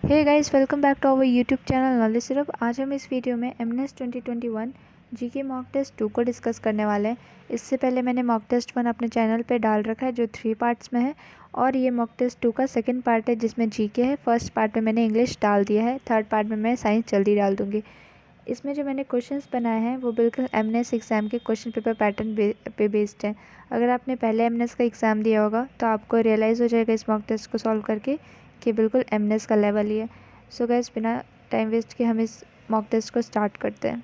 Hey guys, welcome back to our YouTube channel knowledge सिर्फ। आज हम इस वीडियो में एमएनएस 2021 जीके मॉक टेस्ट 2 को डिस्कस करने वाले हैं। इससे पहले मैंने मॉक टेस्ट 1 अपने चैनल पे डाल रखा है जो 3 पार्ट्स में है, और ये मॉक टेस्ट 2 का सेकंड पार्ट है जिसमें जीके है। फर्स्ट पार्ट में मैंने इंग्लिश डाल दिया है, थर्ड पार्ट में मैं साइंस जल्दी डाल दूँगी। इसमें जो मैंने क्वेश्चंस बनाए हैं वो बिल्कुल एमएनएस एग्ज़ाम के क्वेश्चन पेपर पैटर्न पे बेस्ड हैं। अगर आपने पहले एमएनएस का एग्ज़ाम दिया होगा तो आपको रियलाइज़ हो जाएगा इस मॉक टेस्ट को सॉल्व करके कि बिल्कुल एमएनएस का लेवल ही है। सो गाइस, बिना टाइम वेस्ट किए हम इस मॉक टेस्ट को स्टार्ट करते हैं।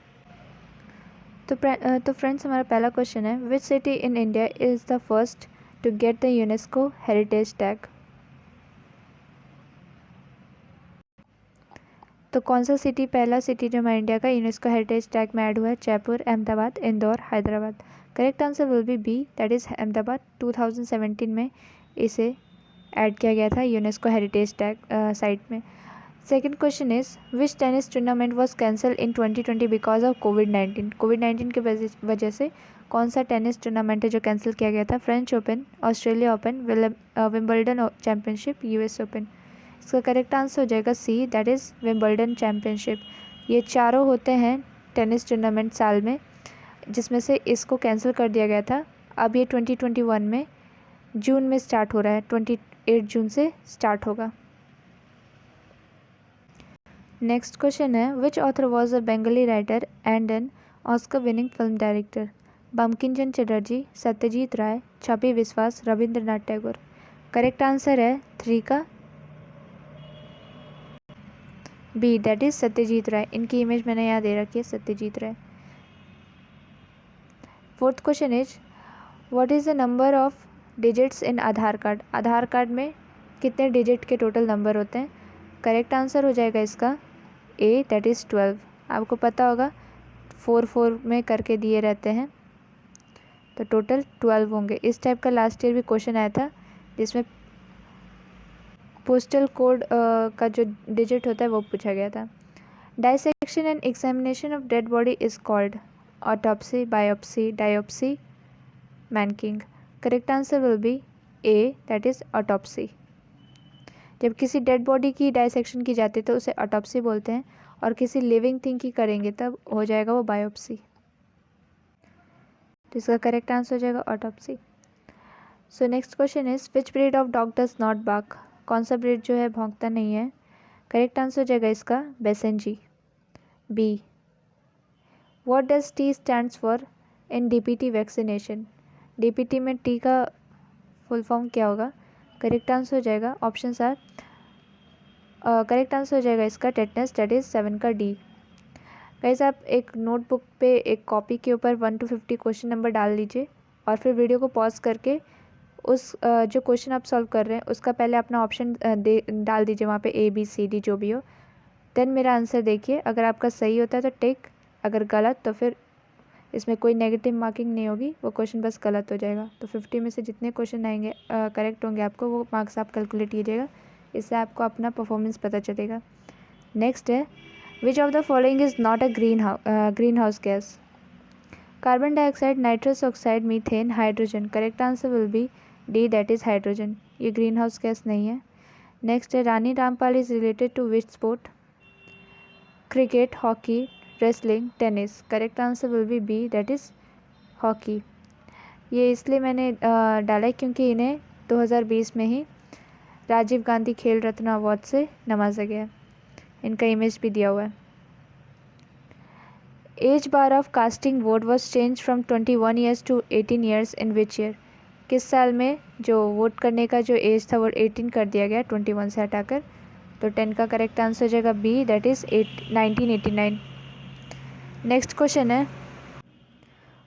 तो फ्रेंड्स, हमारा पहला क्वेश्चन है, which city in India is the first to get the UNESCO heritage tag. तो कौन सा सिटी पहला सिटी जो हमारे इंडिया का यूनेस्को हेरिटेज टैग में ऐड हुआ है? Jaipur, Ahmedabad, Indore, Hyderabad. Correct answer will be B, that is Ahmedabad. 2017 में इसे ऐड किया गया था यूनेस्को हेरिटेज टैग साइट में। Second question is, which tennis tournament was cancel in 2020 because of कोविड-19। कोविड-19 की वजह से कौन सा टेनिस टूर्नामेंट है जो कैंसिल किया गया था? French open, Australia open, Wimbledon championship, US open. इसका करेक्ट आंसर हो जाएगा C, that is Wimbledon championship. ये चारों होते हैं टेनिस टूर्नामेंट साल में, जिसमें से इसको कैंसिल कर दिया गया था। अब ये 2021 में जून में स्टार्ट हो रहा है, 28 जून से स्टार्ट होगा। नेक्स्ट क्वेश्चन है, which author was a Bengali writer and an Oscar winning film director? Bankim Chandra Chatterjee, Satyajit Ray, Chhabi Biswas, Rabindranath Tagore. Correct answer है 3 का B, that is Satyajit Ray. इनकी इमेज मैंने यहाँ दे रखी है, Satyajit Ray. Fourth question is, what is the number of digits in Aadhaar card? Aadhaar card में कितने डिजिट के टोटल नंबर होते हैं? करेक्ट आंसर हो जाएगा इसका ए, दैट इज़ 12। आपको पता होगा 4 में करके दिए रहते हैं, तो टोटल 12 होंगे। इस टाइप का लास्ट ईयर भी क्वेश्चन आया था जिसमें पोस्टल कोड का जो डिजिट होता है वो पूछा गया था। Dissection and examination of dead body is called autopsy, biopsy, diopsy, मैनकिंग। Correct answer will be A, that is autopsy. जब किसी डेड बॉडी की डाइसेक्शन की जाती है तो उसे ऑटोप्सी बोलते हैं, और किसी लिविंग थिंग की करेंगे तब हो जाएगा वो बायोप्सी। तो इसका करेक्ट आंसर हो जाएगा autopsy. So next question is, which breed of dog does not bark? कौन सा ब्रीड जो है भौंकता नहीं है? करेक्ट आंसर हो जाएगा इसका basenji, B. What does T stands for in DPT vaccination? DPT में टी का फुल फॉर्म क्या होगा? करेक्ट आंसर हो जाएगा, ऑप्शन आर करेक्ट आंसर हो जाएगा इसका टेटनस, दैट इज़ 7 का डी। गाइस, आप एक नोटबुक पे एक कॉपी के ऊपर 1 to 50 क्वेश्चन नंबर डाल लीजिए, और फिर वीडियो को पॉज करके उस जो क्वेश्चन आप सॉल्व कर रहे हैं उसका पहले अपना ऑप्शन डाल दीजिए वहाँ पे, ए बी सी डी जो भी हो। देन मेरा आंसर देखिए, अगर आपका सही होता है तो टिक, अगर गलत तो फिर इसमें कोई नेगेटिव मार्किंग नहीं होगी, वो क्वेश्चन बस गलत हो जाएगा। तो 50 में से जितने क्वेश्चन आएंगे करेक्ट होंगे आपको, वो मार्क्स आप कैलकुलेट कीजिएगा। इससे आपको अपना परफॉर्मेंस पता चलेगा। नेक्स्ट है, which of the following is not a greenhouse gas? Carbon dioxide, nitrous oxide, methane, hydrogen. Correct answer will be D, that is hydrogen. ये ग्रीन हाउस गैस नहीं है। नेक्स्ट है, Rani Rampal is related to which sport? Cricket, hockey, wrestling, tennis. Correct answer will be B, that is hockey. ये इसलिए मैंने डाला है क्योंकि इन्हें 2020 में ही राजीव गांधी खेल रत्न अवार्ड से नवाजा गया। इनका इमेज भी दिया हुआ है। Age bar of casting vote was change from 21 years to 18 years in which year? किस साल में जो वोट करने का जो एज था वो 18 कर दिया गया, 21 से हटाकर? तो 10 का करेक्ट आंसर हो जाएगा B, that is 1989। Next question है,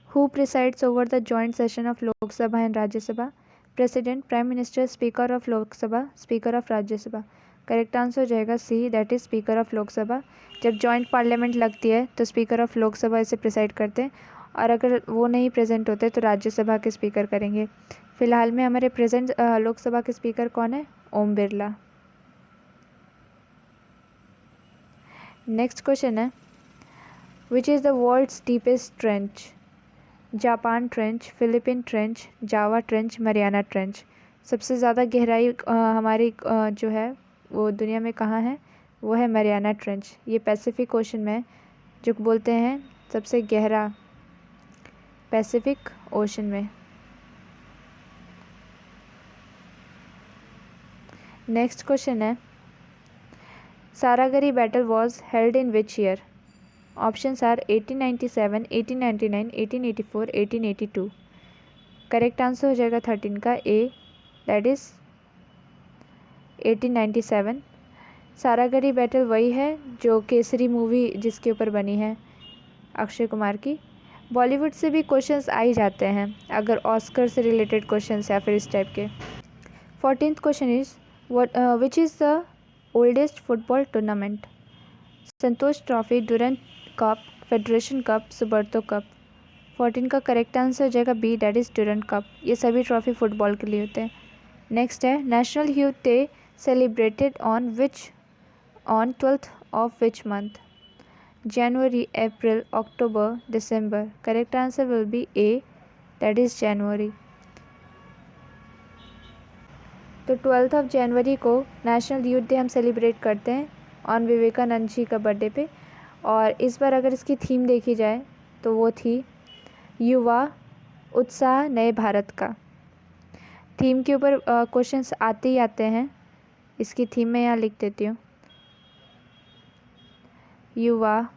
who presides over the joint session of Lok Sabha and Rajya Sabha? President, prime minister, speaker of Lok Sabha, speaker of Rajya Sabha. Correct answer हो जाएगा C, that is speaker of Lok Sabha. जब जॉइंट पार्लियामेंट लगती है तो speaker of Lok Sabha इसे preside करते हैं, और अगर वो नहीं प्रेजेंट होते तो राज्यसभा के स्पीकर करेंगे। फिलहाल में हमारे प्रेजेंट लोकसभा के स्पीकर कौन है? ओम बिरला। नेक्स्ट क्वेश्चन है, which is the world's deepest trench? Japan trench, Philippine trench, Java trench, Mariana trench. सबसे ज़्यादा गहराई हमारी जो है वो दुनिया में कहाँ है? वो है मरियाना ट्रेंच। ये पैसिफिक ओशन में जो बोलते हैं सबसे गहरा पैसिफिक ओशन में। नेक्स्ट क्वेश्चन है Saragarhi battle was held in which year? Options are 1897, 1899, 1884, 1882। Correct answer हो जाएगा 13 का A, that is 1897। Saragarhi battle वही है जो केसरी मूवी जिसके ऊपर बनी है अक्षय कुमार की। बॉलीवुड से भी क्वेश्चंस आ ही जाते हैं अगर ऑस्कर से रिलेटेड क्वेश्चंस या फिर इस टाइप के। 14th question is which is the oldest football tournament? Santosh Trophy, Durand Cup, Federation Cup, Subroto Cup. 14 का करेक्ट आंसर हो जाएगा B, that is Durand Cup. ये सभी ट्रॉफी फुटबॉल के लिए होते हैं। नेक्स्ट है national youth day celebrated on 12th of which month? January, April, October, December. Correct answer will be A, that is January. तो 12th of January को national youth day हम सेलिब्रेट करते हैं ऑन विवेकानंद जी का बर्थडे पे। और इस बार अगर इसकी थीम देखी जाए तो वो थी युवा उत्साह नए भारत का। थीम के ऊपर क्वेश्चंस आते ही आते हैं। इसकी थीम मैं यहाँ लिख देती हूँ, युवा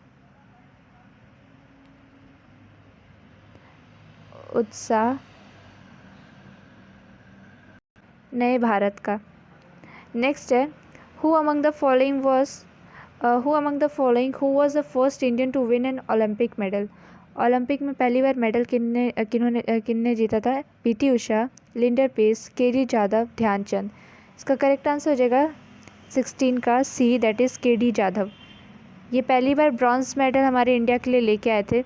उत्साह नए भारत का। नेक्स्ट है who among the following who was the first Indian to win an Olympic medal? Olympic में पहली बार मेडल किन्ने जीता था? PT Usha, Leander Paes, KD Jadhav, Dhyanchand. इसका करेक्ट आंसर हो जाएगा 16 का C, that is KD Jadhav. ये पहली बार ब्रॉन्ज मेडल हमारे इंडिया के लिए लेके आए थे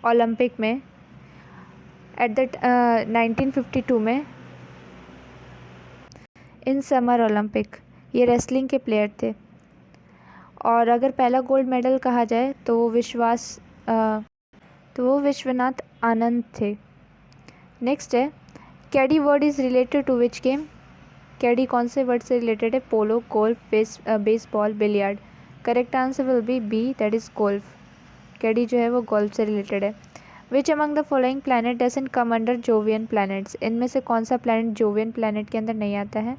ओलंपिक में एट द 1952 में इन समर ओलंपिक। ये रेसलिंग के प्लेयर थे। और अगर पहला गोल्ड मेडल कहा जाए तो वो विश्वनाथ आनंद थे। नेक्स्ट है caddie word is related to which game? Caddie कौन से वर्ड से रिलेटेड है? Polo, golf, baseball, billiard. Correct answer will be B, that is golf. Caddie जो है वो गोल्फ से रिलेटेड है। Which among the following planet doesn't come under Jovian planets? इनमें से कौन सा प्लानट जोवियन प्लानट के अंदर नहीं आता है?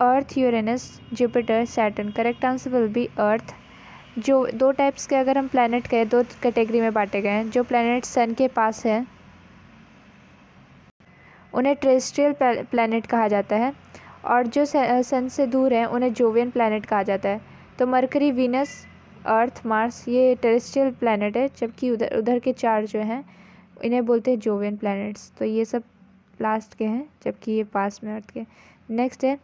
Earth, Uranus, Jupiter, Saturn. Correct answer will be Earth. जो दो टाइप्स के अगर हम प्लानट कहें, दो कैटेगरी में बांटे गए हैं। जो प्लानट सन के पास है उन्हें टेरेस्ट्रियल प्लानट कहा जाता है, और जो सन से दूर हैं उन्हें जोवियन प्लानट कहा जाता है। तो मरकरी, वीनस, अर्थ, मार्स ये टेरेस्ट्रियल प्लानट है, जबकि उधर के चार जो हैं इन्हें बोलते हैं जोवियन प्लैनेट्स। तो ये सब लास्ट के हैं जबकि ये पास में अर्थ के। नेक्स्ट है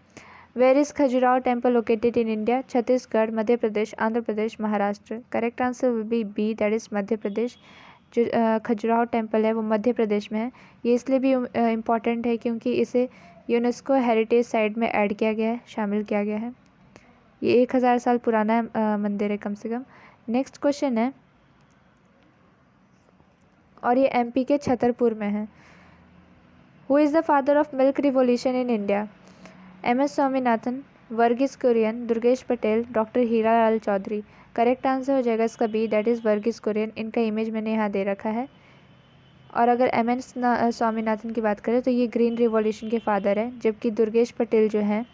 where is Khajuraho temple located in India? Chhattisgarh, Madhya Pradesh, Andhra Pradesh, Maharashtra. Correct answer will be B, that is Madhya Pradesh. जो खजुराहो टेम्पल है वो मध्य प्रदेश में है। ये इसलिए भी इम्पॉर्टेंट है क्योंकि इसे यूनेस्को हेरिटेज साइट में ऐड किया गया है, शामिल किया गया है। ये 1000 साल पुराना मंदिर है कम से कम। नेक्स्ट क्वेश्चन है और ये एमपी के छतरपुर में है। Who is the father of milk revolution in India? MS. Swaminathan, Verghese Kurien, Durgesh Patel, doctor Hiralal Chaudhary. Correct answer हो जाएगा इसका B, that is Verghese Kurien. इनका इमेज मैंने यहाँ दे रखा है। और अगर एम.एस. स्वामीनाथन की बात करें तो ये ग्रीन रिवॉल्यूशन के फादर है, जबकि दुर्गेश पटेल जो हैं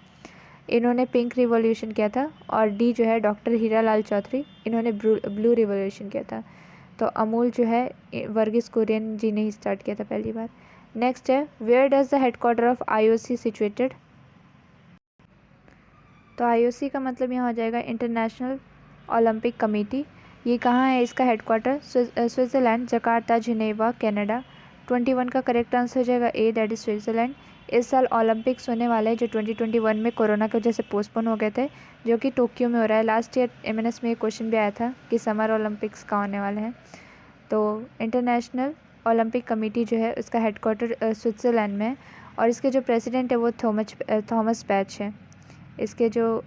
इन्होंने पिंक रिवॉल्यूशन किया था। और डी जो है डॉक्टर हीरालाल चौधरी, इन्होंने ब्लू रिवॉल्यूशन किया था। तो अमूल जो है वर्गीस कुरियन जी ने ही स्टार्ट किया था पहली बार। नेक्स्ट है where does the headquarter of IOC situated? तो IOC का मतलब यहाँ हो जाएगा इंटरनेशनल ओलंपिक कमेटी। ये कहाँ है इसका headquarter? Switzerland, Jakarta, Geneva, Canada. 21 का करेक्ट आंसर हो जाएगा ए, दैट इज़ स्विट्ज़रलैंड। इस साल ओलंपिक्स होने वाले हैं जो 2021 में कोरोना की वजह से पोस्टपोन हो गए थे, जो कि टोक्यो में हो रहा है। लास्ट ईयर MNS में एक क्वेश्चन भी आया था कि समर ओलंपिक्स कहाँ होने वाले हैं। तो इंटरनेशनल ओलंपिक कमेटी जो है उसका हेडक्वार्टर स्विट्ज़रलैंड में है। और इसके जो प्रेसिडेंट है वो थॉमस बैच है। इसके जो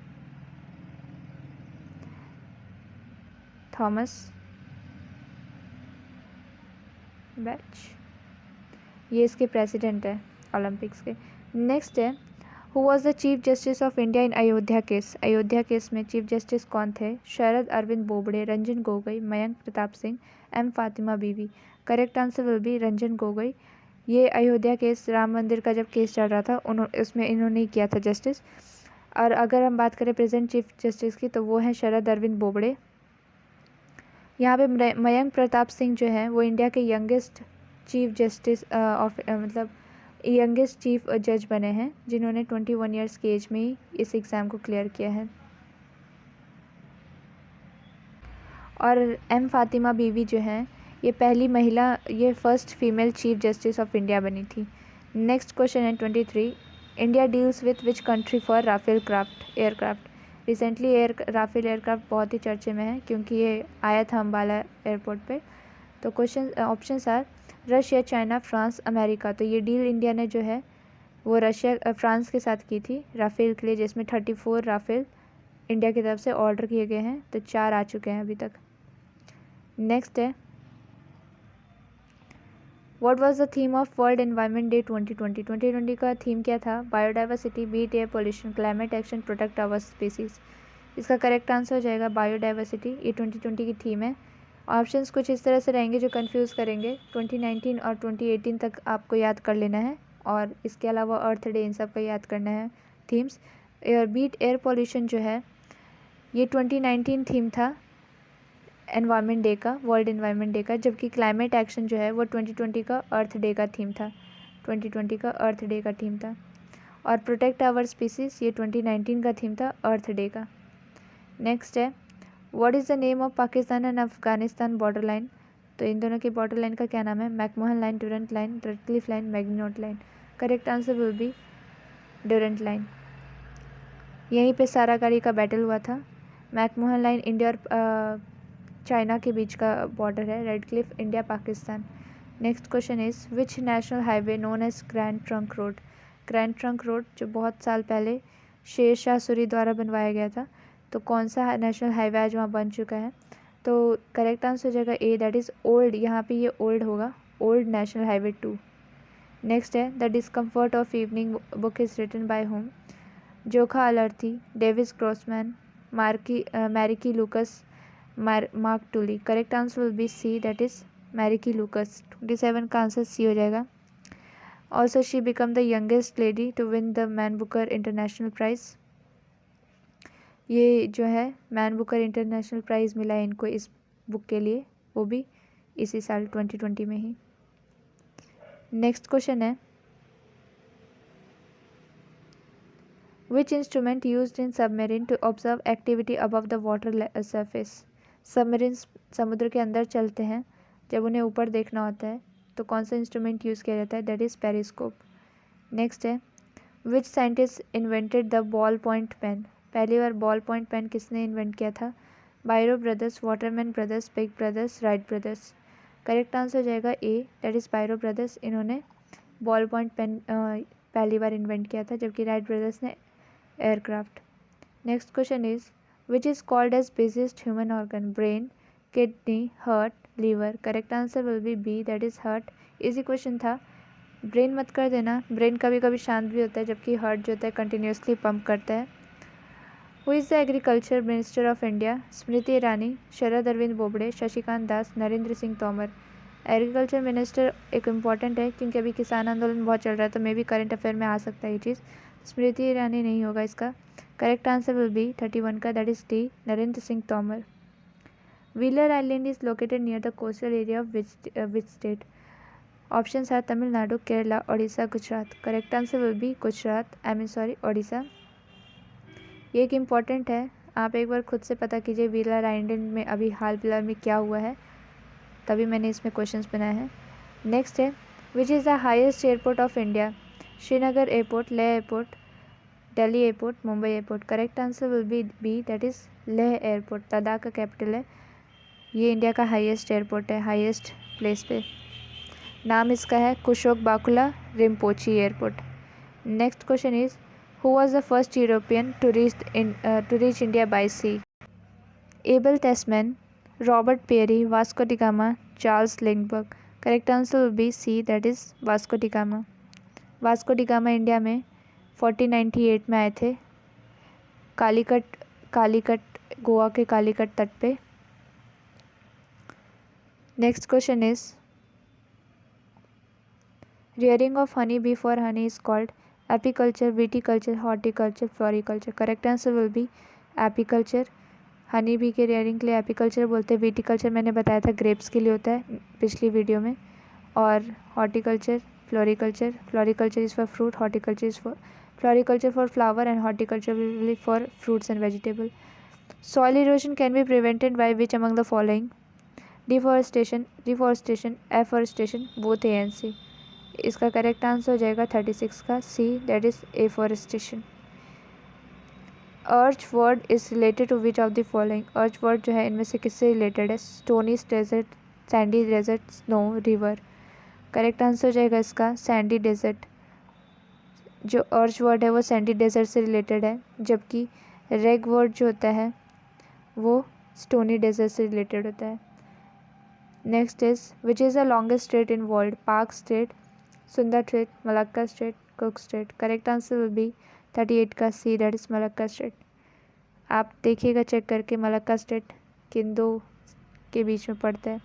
थॉमस बैच ये इसके प्रेसिडेंट है ओलंपिक्स के। नेक्स्ट है who was the chief justice of India in Ayodhya case? Ayodhya case में चीफ जस्टिस कौन थे? शरद अरविंद बोबड़े, रंजन गोगोई, मयंक प्रताप सिंह, एम फातिमा बीवी। Correct answer will B Ranjan Gogoi. ये अयोध्या केस, राम मंदिर का जब केस चल रहा था उसमें इन्होंने ही किया था जस्टिस। और अगर हम बात करें प्रेजेंट चीफ जस्टिस की तो वो हैं शरद अरविंद बोबड़े। यहाँ पे मयंक प्रताप सिंह जो है वो इंडिया के यंगेस्ट चीफ जस्टिस मतलब यंगेस्ट चीफ जज बने हैं, जिन्होंने 21 ईयर्स की एज में ही इस एग्ज़ाम को क्लियर किया है। और एम फातिमा बीवी जो हैं ये पहली महिला, ये first female chief justice of India बनी थी। नेक्स्ट क्वेश्चन है 23, India deals with which country for Rafale aircraft? Recently Rafale aircraft बहुत ही चर्चे में है क्योंकि ये आया था अम्बाला एयरपोर्ट पे। तो question options are Russia, China, France, America. तो ये डील इंडिया ने जो है वो फ्रांस के साथ की थी राफेल के लिए, जिसमें 34 राफेल इंडिया की तरफ से ऑर्डर किए गए हैं, तो 4 आ चुके हैं अभी तक। नेक्स्ट है what was the theme of world environment day 2020? 2020 का थीम क्या था? Biodiversity, beat air pollution, climate action, protect our species. इसका करेक्ट आंसर हो जाएगा बायोडाइवर्सिटी। ये 2020 की थीम है। ऑप्शंस कुछ इस तरह से रहेंगे जो कंफ्यूज करेंगे। 2019 और 2018 तक आपको याद कर लेना है, और इसके अलावा अर्थ डे, इन सब का याद करना है थीम्स। बीट एयर पोल्यूशन जो है ये 2019 थीम था एनवायरनमेंट डे का, वर्ल्ड एनवायरनमेंट डे का, जबकि क्लाइमेट एक्शन जो है वो 2020 का अर्थ डे का थीम था। 2020 का अर्थ डे का थीम था। और प्रोटेक्ट आवर स्पीसीज ये 2019 का थीम था अर्थ डे का। नेक्स्ट है what is the name of Pakistan and Afghanistan border line? तो इन दोनों की बॉर्डर लाइन का क्या नाम है? McMahon Line, Durand Line, Radcliffe Line, Maginot Line. Correct answer will be Durand Line. यहीं पे साराकारी का बैटल हुआ था। मैकमोहन लाइन इंडिया और चाइना के बीच का बॉर्डर है, Radcliffe India Pakistan. Next question is which national highway known as Grand Trunk Road? Grand Trunk Road जो बहुत साल पहले शेर शाह सूरी द्वारा बनवाया गया था, तो कौन सा नेशनल हाईवे आज वहाँ बन चुका है? तो करेक्ट आंसर हो जाएगा ए, दैट इज़ ओल्ड। यहाँ पे ये ओल्ड होगा, ओल्ड नेशनल हाईवे 2। नेक्स्ट है the discomfort of evening book is written by whom? Jokha Alharthi, Davis Grossman, Marieke Lucas, Mark Tully. Correct answer will be C, that is Marieke Lucas. 27 का answer C हो जाएगा। Also she become the youngest lady to win the man Booker International prize. ये जो है man Booker International price मिला है इनको इस बुक के लिए, वो भी इसी साल 2020 में ही। नेक्स्ट क्वेश्चन है which instrument used in submarine to observe activity above the water surface? Submarine समुद्र के अंदर चलते हैं, जब उन्हें ऊपर देखना होता है तो कौन सा इंस्ट्रूमेंट यूज़ किया जाता है? That is periscope. नेक्स्ट है which scientist invented the ball point pen? पहली बार बॉल पॉइंट पेन किसने इन्वेंट किया था? Biro brothers, Waterman brothers, Big brothers, Wright brothers. Correct answer हो जाएगा A, that is Biro brothers. इन्होंने बॉल पॉइंट पेन पहली बार इन्वेंट किया था, जबकि राइट ब्रदर्स ने aircraft. Next question is which is called as biggest human organ? Brain, kidney, heart, liver. Correct answer will be B, that is heart. Easy question था, brain मत कर देना, ब्रेन कभी कभी शांत भी होता है, जबकि हार्ट जो होता है कंटिन्यूसली पंप करता है। Who is the agriculture minister of India? Smriti Irani, Sharad Arvind Bobde, Shashikant Das, Narendra Singh Tomar. Agriculture minister एक इम्पॉर्टेंट है क्योंकि अभी किसान आंदोलन बहुत चल रहा है, तो मे भी करंट अफेयर में आ सकता है ये चीज़। स्मृति ईरानी नहीं होगा इसका। करेक्ट आंसर विल बी 31 का, that is D, Narendra Singh Tomar. Wheeler island is located near the coastal area of which state? Options are Tamil Nadu, Kerala, Odisha, Gujarat. Correct answer will be Gujarat, Odisha. ये एक इम्पॉर्टेंट है, आप एक बार खुद से पता कीजिए व्हीलर आइलैंड में अभी हाल फिलहाल में क्या हुआ है, तभी मैंने इसमें क्वेश्चंस बनाए हैं। नेक्स्ट है which is the highest airport of India? Srinagar airport, Leh airport, Delhi airport, Mumbai airport. Correct answer will be B, that is Leh airport. Ladakh का कैपिटल है, ये इंडिया का हाईएस्ट एयरपोर्ट है, हाईएस्ट प्लेस पे। नाम इसका है Kushok Bakula Rimpochee airport. Next question is who was the first European to reach India by sea? Abel Tasman, Robert Peary, Vasco da Gama, Charles Lindberg. Correct answer will be C, that is Vasco da Gama. Vasco da Gama India में 1498 में आए थे कालीकट गोवा के कालीकट तट पे। Next question is rearing of honey bee for honey is called apiculture, viticulture, horticulture, floriculture. Correct answer will B apiculture. Honey bee के rearing के लिए एपीकल्चर बोलते हैं। विटिकल्चर मैंने बताया था ग्रेप्स के लिए होता है पिछली वीडियो में। और horticulture, floriculture, floriculture is for fruit, horticulture is for floriculture for flower and horticulture will be for fruits and vegetable. Soil erosion can be prevented by which among the following? Deforestation, afforestation, both A and C. इसका correct answer हो जाएगा 36 का C, that is afforestation. Erg word is related to which of the following? Erg word जो है इनमें से किससे related है? Stony desert, sandy desert, snow, river. Correct answer हो जाएगा इसका सैंडी डेजर्ट। जो अर्च वर्ड है वो सैंडी डेजर्ट से रिलेटेड है, जबकि रेग वर्ड जो होता है वो स्टोनी डेजर्ट से रिलेटेड होता है। Next is which is the longest state in world? पाक स्टेट, सुंदर state, Malacca state, cook state. Correct answer will B 38 का C, that is Malacca state. आप देखिएगा चेक करके मलक्का स्टेट किन दो के बीच में पड़ता है।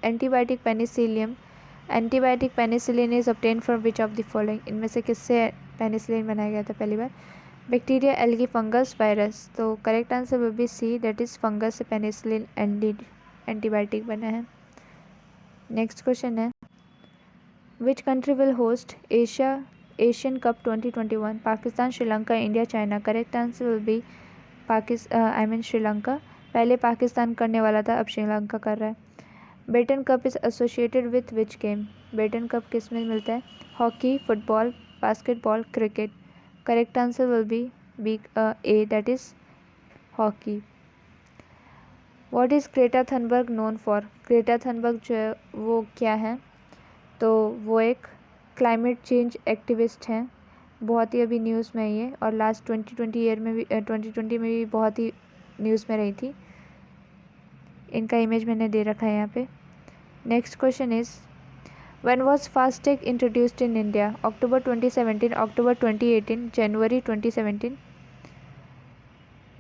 Antibiotic penicillium, antibiotic penicillin is obtain from which of the following? इनमें से किससे पेनिसिलिन बनाया गया था पहली बार? Bacteria, algae, fungus, virus. तो correct answer will be C, that is fungus से पेनिसिलिन एंटीबायोटिक बना है। नेक्स्ट क्वेश्चन है which country will host Asian Cup 2021? Pakistan, Sri Lanka, India, China. Correct answer will be Sri Lanka. पहले पाकिस्तान करने वाला था, अब श्रीलंका कर रहा है। Beighton cup is associated with which game? Beighton cup किस में मिलता है? Hockey, football, basketball, cricket. Correct answer will be A, that is hockey. What is Greta Thunberg known for? Greta Thunberg जो है वो क्या है? तो वो एक क्लाइमेट चेंज एक्टिविस्ट हैं, बहुत ही अभी न्यूज़ में आई है और लास्ट 2020 में भी बहुत ही न्यूज़ में रही थी। इनका इमेज मैंने दे रखा है यहाँ पे। Next question is when was FASTag introduced in India? October 2017, October 2018, January 2017,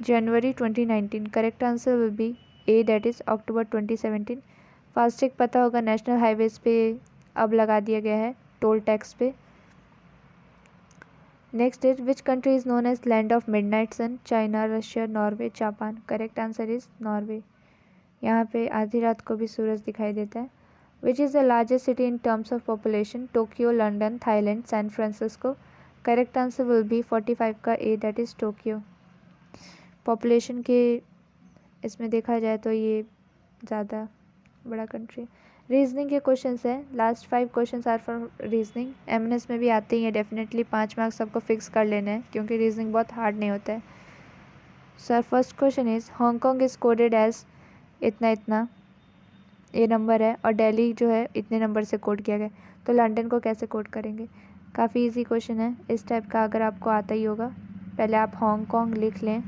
January 2019। Correct answer will be A, that is October 2017। FASTag पता होगा नेशनल हाईवेज पे अब लगा दिया गया है टोल टैक्स पे। Next is which country is known as land of midnight sun? China, Russia, Norway, Japan. Correct answer is Norway. यहाँ पे आधी रात को भी सूरज दिखाई देता है। Which is the largest city in terms of population? Tokyo, London, Thailand, San Francisco. Correct answer will be 45 का A, that is Tokyo. Population के इसमें देखा जाए तो ये ज़्यादा बड़ा कंट्री। रीजनिंग के क्वेश्चंस हैं, last 5 questions are for reasoning. MNS में भी आते ही हैं, डेफिनेटली 5 मार्क्स सबको फिक्स कर लेने हैं क्योंकि रीजनिंग बहुत हार्ड नहीं होता है। Sir first question is Hong Kong is coded as इतना इतना, ये नंबर है, और दिल्ली जो है इतने नंबर से कोड किया गया, तो लंदन को कैसे कोड करेंगे? काफ़ी इजी क्वेश्चन है इस टाइप का, अगर आपको आता ही होगा। पहले आप हांगकॉन्ग लिख लें।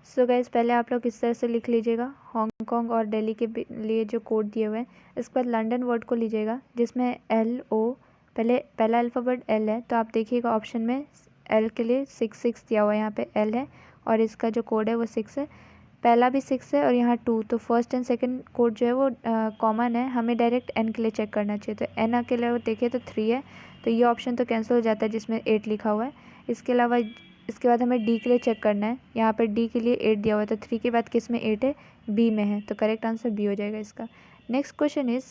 सो गाइस पहले आप लोग इस तरह से लिख लीजिएगा हांगकॉन्ग और दिल्ली के लिए जो कोड दिए हुए हैं। इसके बाद लंदन वर्ड को लीजिएगा जिसमें LO, पहला अल्फ़ाबेट L है, तो आप देखिएगा ऑप्शन में L के लिए 6 दिया हुआ है, यहाँ पे L है और इसका जो कोड है वो 6 है। पहला भी 6 है और यहाँ 2, तो फर्स्ट एंड सेकंड कोड जो है वो कॉमन है, हमें डायरेक्ट N के लिए चेक करना चाहिए। तो N के लिए देखिए तो 3 है, तो ये ऑप्शन तो कैंसिल हो जाता है जिसमें 8 लिखा हुआ है। इसके अलावा इसके बाद हमें D के लिए चेक करना है, यहाँ पर D के लिए 8 दिया हुआ है, तो 3 के बाद किस में 8 है? B में है, तो करेक्ट आंसर B हो जाएगा इसका। Next question is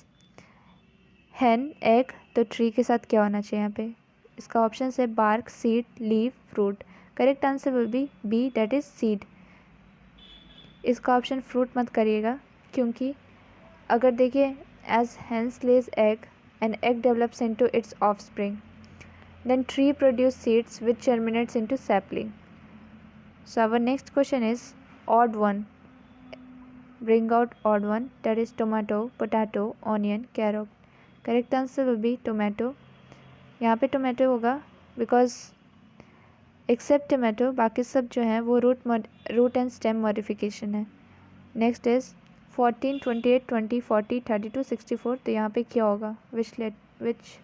hen, egg, तो ट्री के साथ क्या होना चाहिए यहाँ पे? इसका ऑप्शन है bark, seed, leave, fruit. Correct answer will be B, that is seed. इसका ऑप्शन फ्रूट मत करिएगा क्योंकि अगर देखिए as hens lays egg and egg develops into its offspring, then tree produce seeds which germinates into sapling. So our next question is odd one. Bring out odd one, that is tomato, potato, onion, carrot. Correct answer will be tomato. यहाँ पे tomato होगा because except tomato बाकी सब जो हैं वो root and stem modification है. Next is 14, 28, 20, 40, 32, 64. तो यहाँ पे क्या होगा? Which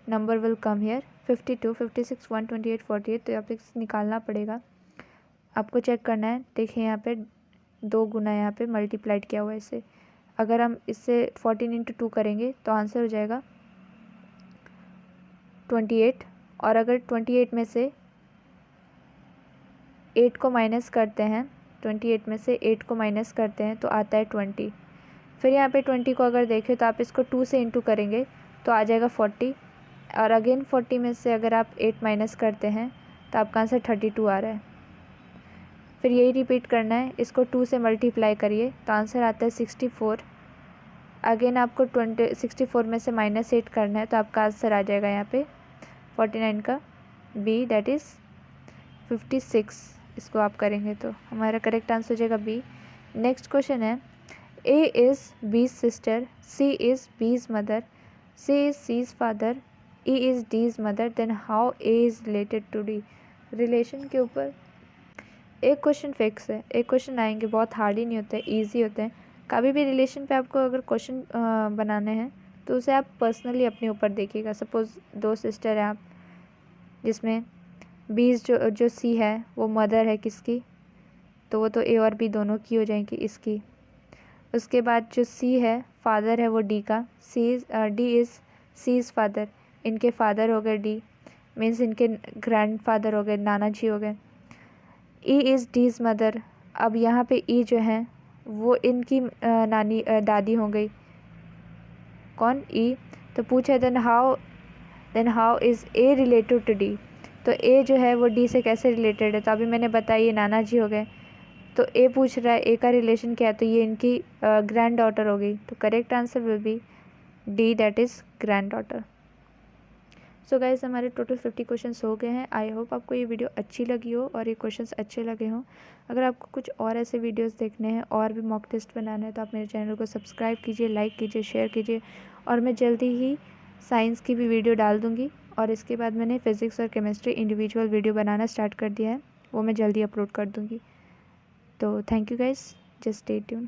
number will come here, 52, 56, 128, 48, तो यहाँ पे निकालना पड़ेगा आपको, चेक करना है। देखिए यहाँ पे 2 गुना यहाँ पे मल्टीप्लाइड किया हुआ है इसे, अगर हम इससे 14 इंटू 2 करेंगे तो आंसर हो जाएगा 28, और अगर 28 में से 8 को माइनस करते हैं, 28 में से 8 को माइनस करते हैं तो आता है 20। फिर यहाँ पे 20 को अगर देखें तो आप इसको 2 से इंटू करेंगे तो आ जाएगा 40, और अगेन 40 में से अगर आप 8 माइनस करते हैं तो आपका आंसर 32 आ रहा है। फिर यही रिपीट करना है, इसको 2 से मल्टीप्लाई करिए तो आंसर आता है 64। अगेन आपको 64 में से -8 करना है तो आपका आंसर आ जाएगा यहाँ पे 49 का बी, दैट इज़ 56। इसको आप करेंगे तो हमारा करेक्ट आंसर हो जाएगा बी। नेक्स्ट क्वेश्चन है, A is B's sister, C is B's mother, C is C's father, E is D's mother, then how A is related to D. Relation के ऊपर एक क्वेश्चन फिक्स है, एक question आएंगे, बहुत हार्ड ही नहीं होते, ईजी होते हैं। कभी भी रिलेशन पे आपको अगर क्वेश्चन बनाने हैं तो उसे आप पर्सनली अपने ऊपर देखिएगा। सपोज़ 2 सिस्टर हैं आप, जिसमें बीज जो सी है वो मदर है किसकी, तो वो तो ए और बी दोनों की हो जाएंगी इसकी। उसके बाद जो सी है फादर है वो डी का, D is C is father, इनके फादर हो गए डी, मीन्स इनके ग्रैंड फादर हो गए, नाना जी हो गए। ई इज़ डीज मदर, अब यहाँ पे ई जो है वो इनकी दादी हो गई, कौन, ई। तो पूछा then how is A related to D, तो ए जो है वो डी से कैसे रिलेटेड है, तो अभी मैंने बताया ये नाना जी हो गए, तो ए पूछ रहा है ए का रिलेशन क्या है, तो ये इनकी ग्रैंड डॉटर हो गई, तो correct answer will be D, that is grand daughter. So guys हमारे टोटल 50 क्वेश्चंस हो गए हैं। आई होप आपको ये वीडियो अच्छी लगी हो और ये क्वेश्चंस अच्छे लगे हों। अगर आपको कुछ और ऐसे वीडियोस देखने हैं और भी मॉक टेस्ट बनाना है तो आप मेरे चैनल को सब्सक्राइब कीजिए, लाइक कीजिए, शेयर कीजिए, और मैं जल्दी ही साइंस की भी वीडियो डाल दूँगी। और इसके बाद मैंने फ़िज़िक्स और केमिस्ट्री इंडिविजुअल वीडियो बनाना स्टार्ट कर दिया है, वो मैं जल्दी अपलोड कर दूँगी। तो thank you guys, just stay tune.